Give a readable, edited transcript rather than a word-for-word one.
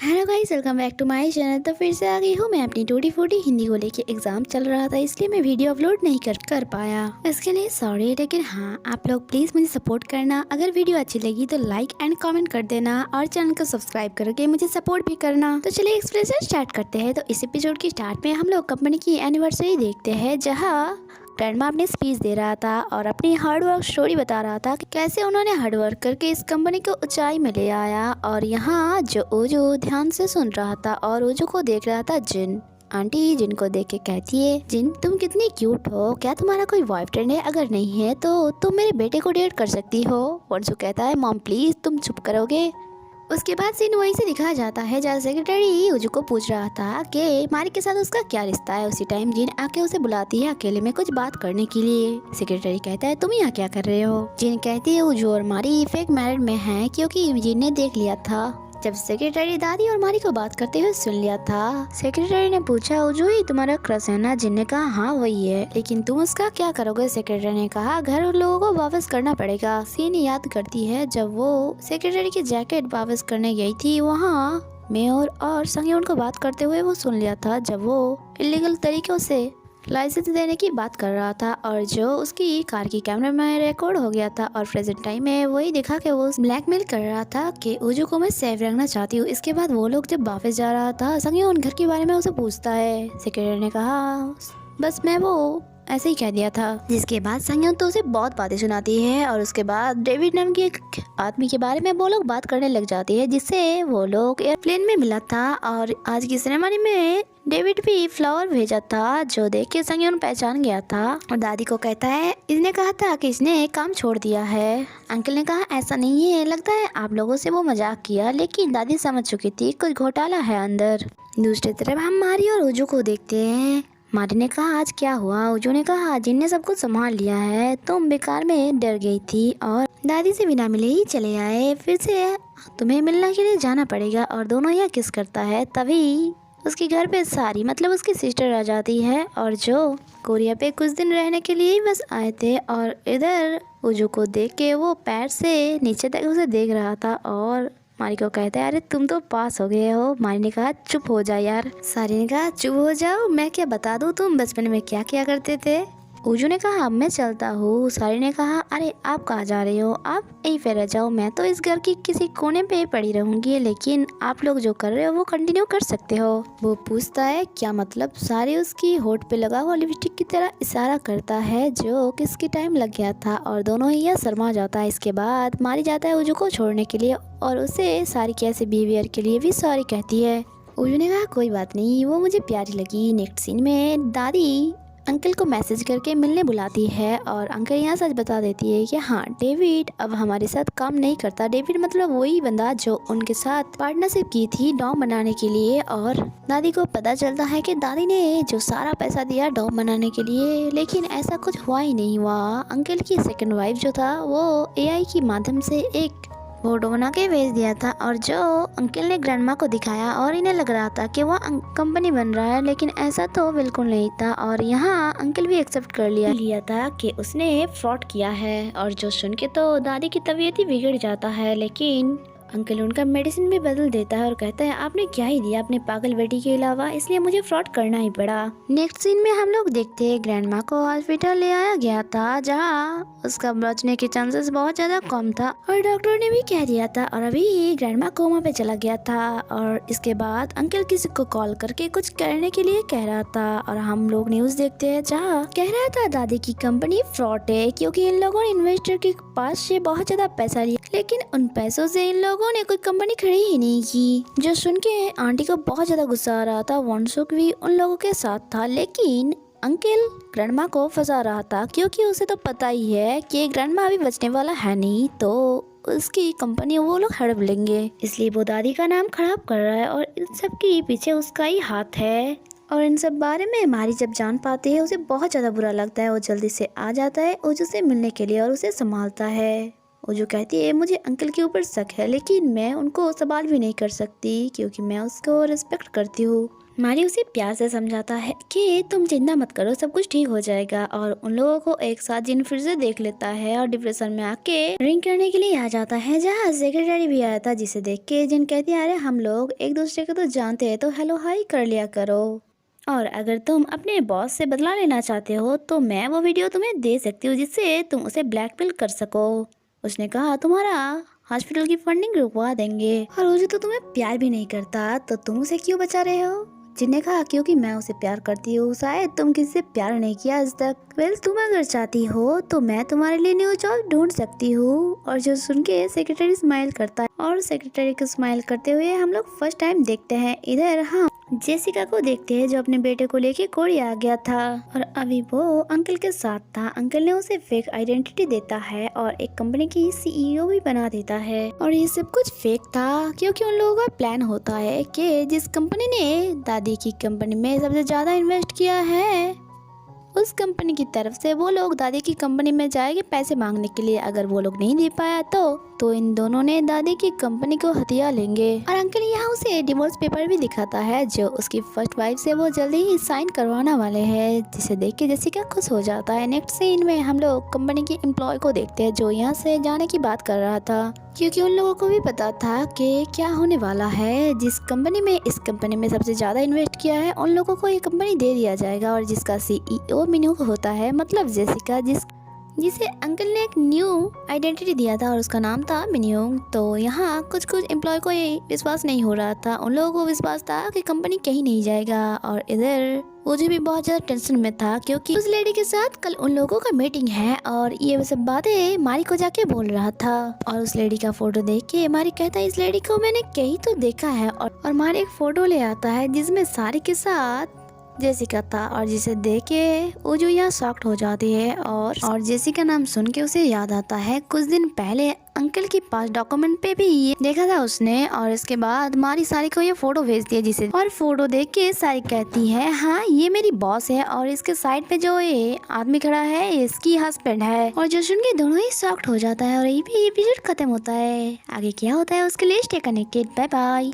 Hello guys, welcome back to my channel. तो फिर से आ गई हूँ मैं अपनी टूटी फूटी हिंदी को लेके। एग्जाम चल रहा था इसलिए मैं वीडियो अपलोड नहीं कर पाया, इसके लिए सॉरी। लेकिन हाँ, आप लोग प्लीज़ मुझे सपोर्ट करना। अगर वीडियो अच्छी लगी तो लाइक एंड कमेंट कर देना और चैनल को सब्सक्राइब करके मुझे सपोर्ट भी करना। तो चलिए एक्सप्लेनेशन स्टार्ट करते हैं। तो इस एपिसोड की स्टार्ट में हम लोग कंपनी की एनिवर्सरी देखते हैं, जहाँ ग्रैंडमा अपने स्पीच दे रहा था और अपनी हार्डवर्क स्टोरी बता रहा था कि कैसे उन्होंने हार्डवर्क करके इस कंपनी को ऊंचाई में ले आया। और यहाँ जो ओजो ध्यान से सुन रहा था और ओजो को देख रहा था जिन। आंटी जिन को देख के कहती है, जिन तुम कितनी क्यूट हो, क्या तुम्हारा कोई बॉयफ्रेंड है? अगर नहीं है तो तुम मेरे बेटे को डेट कर सकती हो। वंशु कहता है, मॉम प्लीज तुम चुप करोगे। उसके बाद सीन वहीं से दिखाया जाता है जहाँ सेक्रेटरी उजू को पूछ रहा था कि मारी के साथ उसका क्या रिश्ता है। उसी टाइम जिन आके उसे बुलाती है अकेले में कुछ बात करने के लिए। सेक्रेटरी कहता है, तुम यहाँ क्या कर रहे हो? जिन कहती है, उजू और मारी फेक मैरिड में हैं क्योंकि जिन ने देख लिया था जब सेक्रेटरी दादी और मारी को बात करते हुए सुन लिया था। सेक्रेटरी ने पूछा, उजू ही तुम्हारा क्रश है ना? जिन ने कहा, हाँ वही है, लेकिन तुम उसका क्या करोगे? सेक्रेटरी ने कहा, घर उन लोगों को वापस करना पड़ेगा। सीन याद करती है जब वो सेक्रेटरी की जैकेट वापस करने गई थी, वहाँ मेयर और संगयोन को बात करते हुए वो सुन लिया था जब वो इलीगल तरीकों से लाइसेंस देने की बात कर रहा था और जो उसकी कार की कैमरे में रिकॉर्ड हो गया था। और प्रेजेंट टाइम में वही दिखा के वो ब्लैकमेल कर रहा था कि उजू को मैं सेफ रखना चाहती हूँ। इसके बाद वो लोग जब वापस जा रहा था, संगयोन घर के बारे में उसे पूछता है। सेक्रेटरी ने कहा, बस मैं वो ऐसे ही कह दिया था। जिसके बाद संगयोन तो उसे बहुत बातें सुनाती है और उसके बाद डेविड नाम के एक आदमी के बारे में वो लोग बात करने लग जाती है, जिससे वो लोग एयरप्लेन में मिला था। और आज की सेरेमनी में डेविड भी फ्लावर भेजा था, जो देख के संगयोन पहचान गया था और दादी को कहता है, इसने कहा था कि इसने काम छोड़ दिया है। अंकल ने कहा, ऐसा नहीं है, लगता है आप लोगों से वो मजाक किया। लेकिन दादी समझ चुकी थी कुछ घोटाला है अंदर। दूसरी तरफ हम मारी और उजू को देखते हैं। मारी ने कहा, आज क्या हुआ? उजू ने कहा, जिन ने सब कुछ संभाल लिया है, तुम बेकार में डर गई थी और दादी से बिना मिले ही चले आए। फिर से तुम्हें मिलने के लिए जाना पड़ेगा। और दोनों यह किस करता है, तभी उसके घर पे सारी मतलब उसकी सिस्टर आ जाती है और जो कोरिया पे कुछ दिन रहने के लिए ही बस आए थे। और इधर उजू को देख के वो पैर से नीचे तक उसे देख रहा था और मारी को कहता है, अरे तुम तो पास हो गए हो। मारी ने कहा, चुप हो जा यार। सारी ने कहा, चुप हो जाओ, मैं क्या बता दूं तुम बचपन में क्या किया करते थे। उजू ने कहा, अब मैं चलता हूँ। सारी ने कहा, अरे आप कहाँ जा रहे हो? आप यहीं पे रह जाओ, मैं तो इस घर की किसी कोने पे पड़ी रहूंगी, लेकिन आप लोग जो कर रहे हो वो कंटिन्यू कर सकते हो। वो पूछता है, क्या मतलब? सारी उसकी होठ पे लगा हुआ लिपस्टिक की तरह इशारा करता है जो किसकी टाइम लग गया था और दोनों ही यह शर्मा जाता है। इसके बाद मारी जाता है उजू को छोड़ने के लिए और उसे सारी के ऐसे बिहेवियर के लिए भी सॉरी कहती है। उजू ने कहा, कोई बात नहीं, वो मुझे प्यारी लगी। नेक्स्ट सीन में दादी अंकल को मैसेज करके मिलने बुलाती है और अंकल यहाँ सच बता देती है कि हाँ, डेविड अब हमारे साथ काम नहीं करता। डेविड मतलब वही बंदा जो उनके साथ पार्टनरशिप की थी डॉम बनाने के लिए। और दादी को पता चलता है कि दादी ने जो सारा पैसा दिया डॉम बनाने के लिए, लेकिन ऐसा कुछ हुआ ही नहीं हुआ। अंकल की सेकंड वाइफ जो था वो एआई के माध्यम से एक फोटो बना के भेज दिया था और जो अंकल ने ग्रैंडमा को दिखाया और इन्हें लग रहा था कि वह कंपनी बन रहा है, लेकिन ऐसा तो बिल्कुल नहीं था। और यहाँ अंकल भी एक्सेप्ट कर लिया था कि उसने फ्रॉड किया है। और जो सुन के तो दादी की तबीयत ही बिगड़ जाता है, लेकिन अंकल उनका मेडिसिन भी बदल देता है और कहता है, आपने क्या ही दिया अपने पागल बेटी के अलावा, इसलिए मुझे फ्रॉड करना ही पड़ा। नेक्स्ट सीन में हम लोग देखते हैं ग्रैंडमा को हॉस्पिटल ले आया गया था, जहाँ उसका बचने के चांसेस बहुत ज्यादा कम था और डॉक्टर ने भी कह दिया था और अभी ग्रैंडमा कोमा पे चला गया था। और इसके बाद अंकल किसी को कॉल करके कुछ करने के लिए कह रहा था और हम लोग न्यूज देखते हैं जहाँ कह रहा था दादी की कंपनी फ्रॉड है क्योंकि इन लोगों ने इन्वेस्टर के पास से बहुत ज्यादा पैसा लिया, लेकिन उन पैसों से इन लोगों ने कोई कंपनी खड़ी ही नहीं की। जो सुन के आंटी को बहुत ज्यादा गुस्सा आ रहा था। वॉन्सुक भी उन लोगों के साथ था, लेकिन अंकल ग्रैंडमा को फंसा रहा था क्योंकि उसे तो पता ही है कि ग्रैंडमा अभी बचने वाला है नहीं, तो उसकी कंपनी वो लोग हड़प लेंगे, इसलिए वो दादी का नाम खराब कर रहा है और इन सब के पीछे उसका ही हाथ है। और इन सब बारे में मारी जब जान पाती है उसे बहुत ज्यादा बुरा लगता है। वो जल्दी से आ जाता है उजू से मिलने के लिए और उसे संभालता है। उजू कहती है, मुझे अंकल के ऊपर शक है, लेकिन मैं उनको सवाल भी नहीं कर सकती क्योंकि मैं उसको रिस्पेक्ट करती हूँ। मारी उसे प्यार से समझाता है कि तुम चिंता मत करो, सब कुछ ठीक हो जाएगा। और उन लोगों को एक साथ जिन फिर से देख लेता है और डिप्रेशन में आके ड्रिंक करने के लिए आ जाता है, जहाँ सेक्रेटरी भी आया था, जिसे देख के जिन कहती है अरे हम लोग एक दूसरे को तो जानते हैं, तो हेलो हाई कर लिया करो। और अगर तुम अपने बॉस से बदला लेना चाहते हो तो मैं वो वीडियो तुम्हें दे सकती हूँ जिससे तुम उसे ब्लैकमेल कर सको। उसने कहा तुम्हारा हॉस्पिटल की फंडिंग रुकवा देंगे, और वो जो तो तुम्हें प्यार भी नहीं करता तो तुम उसे क्यों बचा रहे हो। जिन ने कहा क्योंकि मैं उसे प्यार करती हूँ, शायद तुम किसी से प्यार नहीं किया आज तक। वेल तुम अगर चाहती हो तो मैं तुम्हारे लिए न्यू जॉब ढूंढ सकती हूँ। और जो सुन के सेक्रेटरी स्माइल करता है, और सेक्रेटरी को स्माइल करते हुए हम लोग फर्स्ट टाइम देखते हैं इधर हम जेसिका को देखते हैं, जो अपने बेटे को लेके कोरिया आ गया था और अभी वो अंकल के साथ था। अंकल ने उसे फेक आइडेंटिटी देता है और एक कंपनी की सीईओ भी बना देता है। और ये सब कुछ फेक था क्योंकि उन लोगों का प्लान होता है कि जिस कंपनी ने दादी की कंपनी में सबसे ज्यादा इन्वेस्ट किया है, उस कंपनी की तरफ से वो लोग दादी की कंपनी में जाएंगे पैसे मांगने के लिए। अगर वो लोग नहीं दे पाया तो इन दोनों ने दादी की कंपनी को हथिया लेंगे। और अंकल यहाँ उसे डिवोर्स पेपर भी दिखाता है जो उसकी फर्स्ट वाइफ से वो जल्दी ही साइन करवाना वाले हैं, जिसे देख के जेसिका खुश हो जाता है। नेक्स्ट सीन में हम लोग कंपनी की एम्प्लॉय को देखते हैं जो यहाँ से जाने की बात कर रहा था, क्योंकि उन लोगों को भी पता था कि क्या होने वाला है। जिस कंपनी में इस कंपनी में सबसे ज्यादा इन्वेस्ट किया है उन लोगों को ये कंपनी दे दिया जाएगा, और जिसका सीईओ मिन्यूंग होता है, मतलब जेसिका, जिसे अंकल ने एक न्यू आइडेंटिटी दिया था और उसका नाम था मिन्यूंग। तो यहाँ कुछ एम्प्लॉय को ये विश्वास नहीं हो रहा था, उन लोगों को विश्वास था कि कंपनी कहीं नहीं जाएगा। और इधर मुझे भी बहुत ज्यादा टेंशन में था क्योंकि उस लेडी के साथ कल उन लोगों का मीटिंग है और ये सब बातें मारी को जाके बोल रहा था। और उस लेडी का फोटो देख के मारी कहता है इस लेडी को मैंने कहीं तो देखा है, और मारी एक फोटो ले आता है जिसमें सारी के साथ जेसिका था, और जिसे देख के वो जो यहाँ शॉक्ड हो जाती है। और जेसिका नाम सुन के उसे याद आता है कुछ दिन पहले अंकल के पास डॉक्यूमेंट पे भी ये देखा था उसने। और इसके बाद मारी सारी को ये फोटो भेज दिया जिसे, और फोटो देख के सारी कहती है हाँ ये मेरी बॉस है, और इसके साइड पे जो ये आदमी खड़ा है ये इसकी हस्बैंड है। और जो सुन के दोनों ही शॉक्ड हो जाता है और ये भी एपिसोड खत्म होता है। आगे क्या होता है उसके लिए स्टे कनेक्टेड। Bye bye.